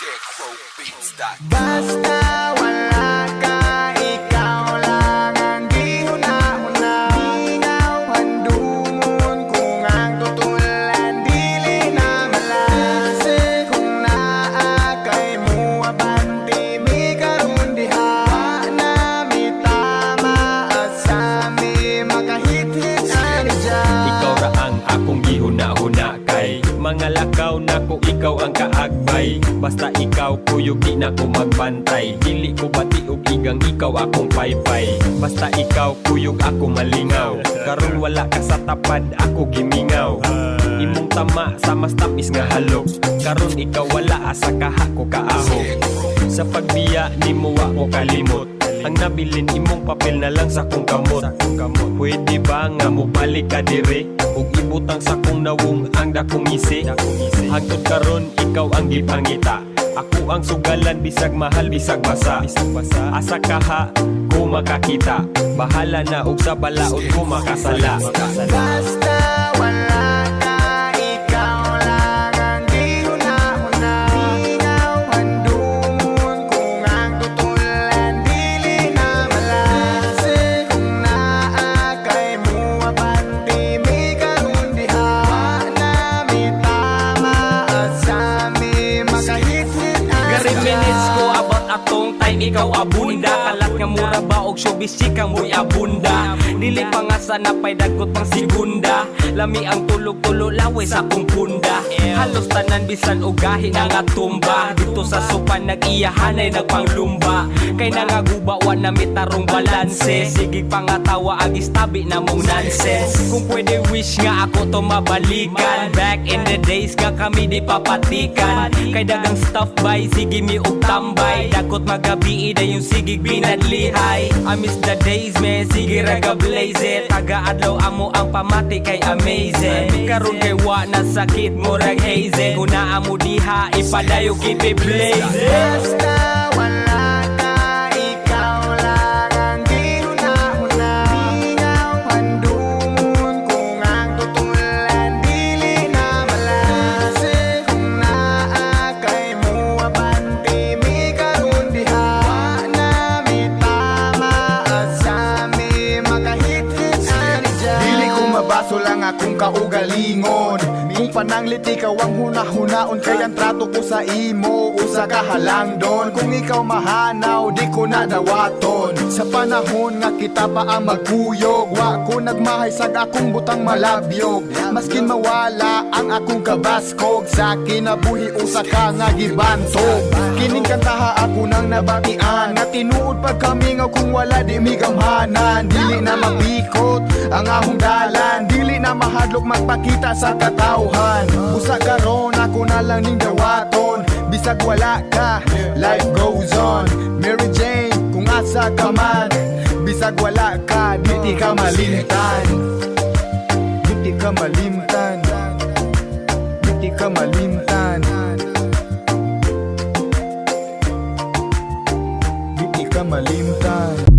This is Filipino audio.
Basta wala ka, ikaw lang ang gihuna-huna. Ikaw ang dungon kung ang tutulan dili na malase. Kung naa kay mo abanti mi karon diha na mi tama at sa mi makahit-hit ani dyan. Ikaw ra ang akong gihuna-huna kay mga lakaw na ko ikaw ang kaagbay. Basta ikaw kuyog di na ko magbantay. Dili ko bati og igang ikaw akong paypay. Basta ikaw kuyog ako malingaw. Karon wala ka sa tapad ako gimingaw. Imong tama sa mas tapis nga halok. Karon ikaw wala asa kaha ko kaahok. Sa pagbiya nimo wa ko kalimot. Ang nabilin imong papel na lang sa kong kamot. Pwede ba nga mo balik ka dire? Ug ibutang sa kong nawong ang dakong isi. Hangtod karon ikaw ang gipangita. Ako ang sugalan bisag mahal bisag basa. Asa kaha ko makakita. Bahala na og sa balaod ko makasala. Basta wala ka, ikaw lang ang gihuna-huna. Ikaw ang dungon kung ang tutulan dili na malase. Kung naa kay mo abanti mi karon diha na mi tama at sa mi makahit-hit Gari minutes ko about atong time ikaw abunda. Kalat nga mura ba og showbiz chikang mo'y abunda. Dili pa nga sana pay dagot pang segunda. Lami ang tulog-tulo laway sa akong punda. Halos tanan bisan og gahi nga nga tumba. Dito sa sopan nag-iyahanay nagpanglumba. Kay nangaguba wa na mitarong balanse. Sige pangatawa ag istabi na mong nonsense. Kung pwede wish nga ako to mabalikan. Back in the days nga kami di papatikan. Kay dagang stuff by sige mi og tambay. Dagot magabi ida yung sigig binadlihay. I miss the days man, sige raga blaze it. Taga-adlaw amo ang pamati kay amazing. Karon kay wa na sakit mo rag haze. Kung naa mo diha ipadayo keep it blaze. Basta wala ka, ikaw lang ang gihuna-huna. Ikaw ang dungon kung ang tutulan dili na malase. Kung naa kay mo abanti mi karon diha na mi tama at sa mi makahit-hit ani dyan. Dili ko mabaso lang akong kaugalingon. Kung pananglit ikaw ang huna-hunaon, kaya ang trato ko sa imo usa ka halangdon. Kung ikaw mahanaw di ko na dawaton. Sa panahon nga kita pa ang magkuyog, wa ko nagmahay sag akong butang malabyog. Maskin mawala ang akong kabaskog, sa kinabuhi usa ka nga gibantog. Kining kantaha ako nang nabatian, nga tinuod pag kami nga kung wala di migamhanan. Dili na mapikot ang ahong dalan, dili na mahadlok magpakita sa katawhan. Busa karon ako na lang ning dawaton. Bisag wala ka, life goes on. Mary Jane, kung asa ka man. Bisag wala ka, di ka malimtan. Di ka malimtan. Di ka malimtan. Di ka malimtan.